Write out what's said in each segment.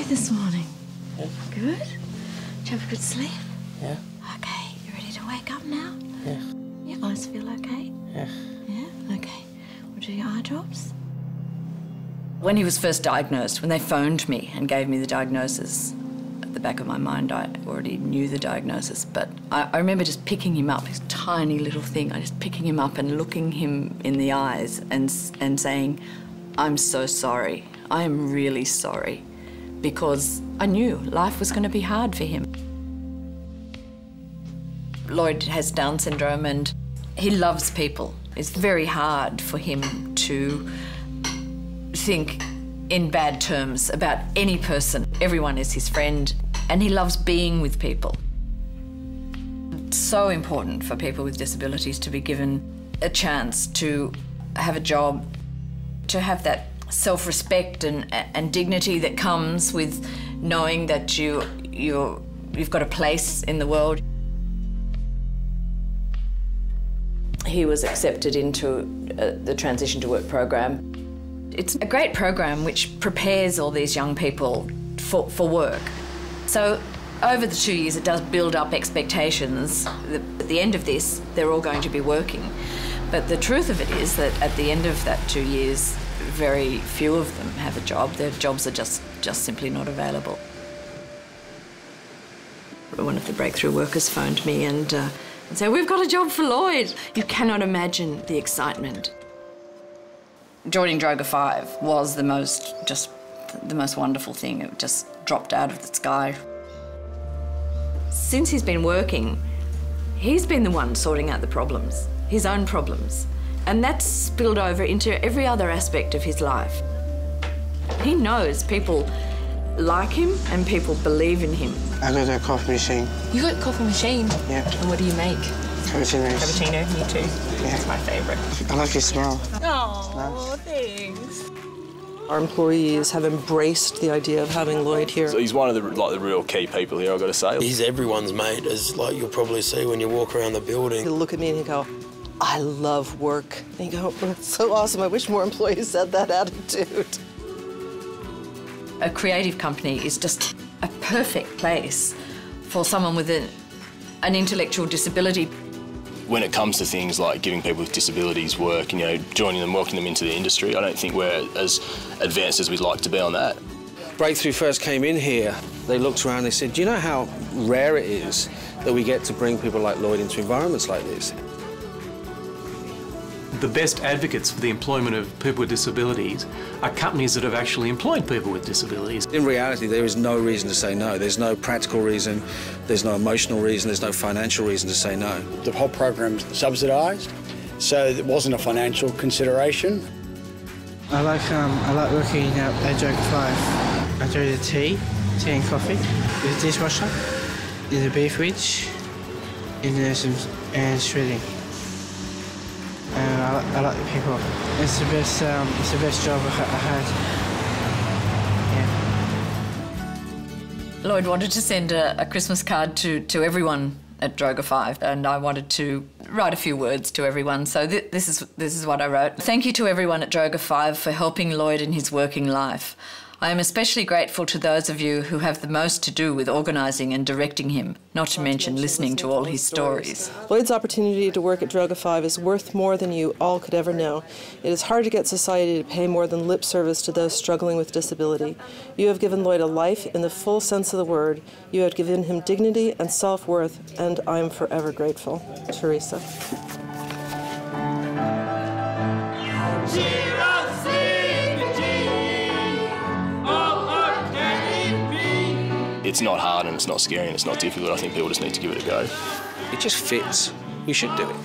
this morning? Yeah. Good? Did you have a good sleep? Yeah. Okay, you ready to wake up now? Yeah. Your eyes feel okay? Yeah. Yeah? Okay. We'll do your eye drops. When he was first diagnosed, when they phoned me and gave me the diagnosis, at the back of my mind I already knew the diagnosis, but I remember just picking him up, his tiny little thing, I just picking him up and looking him in the eyes and saying, I'm so sorry, I am really sorry, because I knew life was going to be hard for him. Lloyd has Down syndrome and he loves people. It's very hard for him to think in bad terms about any person. Everyone is his friend and he loves being with people. It's so important for people with disabilities to be given a chance to have a job, to have that self-respect and dignity that comes with knowing that you've got a place in the world. He was accepted into the Transition to Work program. It's a great program which prepares all these young people for work. So over the 2 years it does build up expectations. At the end of this, they're all going to be working. But the truth of it is that at the end of that 2 years, very few of them have a job. Their jobs are just simply not available. One of the breakthrough workers phoned me and said, we've got a job for Lloyd. You cannot imagine the excitement. Joining Droga 5 was the most wonderful thing. It just dropped out of the sky. Since he's been working, he's been the one sorting out the problems, his own problems. And that's spilled over into every other aspect of his life. He knows people like him and people believe in him. I got a coffee machine. You got a coffee machine? Yeah. And what do you make? Cappuccinos. Cappuccino, me too. Yeah. That's my favourite. I like your smile. Oh, thanks. Our employees have embraced the idea of having Lloyd here. So he's one of the real key people here, I've got to say. He's everyone's mate, as you'll probably see when you walk around the building. He'll look at me and he'll go, I love work. And you go, oh, that's so awesome. I wish more employees had that attitude. A creative company is just a perfect place for someone with an intellectual disability. When it comes to things like giving people with disabilities work and, joining them, welcoming them into the industry, I don't think we're as advanced as we'd like to be on that. Breakthrough first came in here, they looked around and they said, do you know how rare it is that we get to bring people like Lloyd into environments like this? The best advocates for the employment of people with disabilities are companies that have actually employed people with disabilities. In reality, there is no reason to say no. There's no practical reason, there's no emotional reason, there's no financial reason to say no. The whole program's subsidised, so it wasn't a financial consideration. I like working at Droga 5. I do the tea and coffee, the dishwasher, in the beef fridge, and shredding. And I like the people. It's the best job I had. Yeah. Lloyd wanted to send a Christmas card to everyone at Droga 5, and I wanted to write a few words to everyone. So this is what I wrote. Thank you to everyone at Droga 5 for helping Lloyd in his working life. I am especially grateful to those of you who have the most to do with organising and directing him, not to mention listening to all his stories. Lloyd's opportunity to work at Droga 5 is worth more than you all could ever know. It is hard to get society to pay more than lip service to those struggling with disability. You have given Lloyd a life in the full sense of the word. You have given him dignity and self-worth, and I am forever grateful. Teresa. It's not hard and it's not scary and it's not difficult. I think people just need to give it a go. It just fits. We should do it.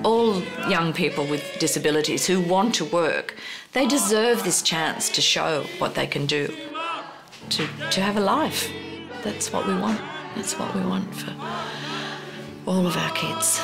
All young people with disabilities who want to work, they deserve this chance to show what they can do, to have a life. That's what we want. That's what we want for all of our kids.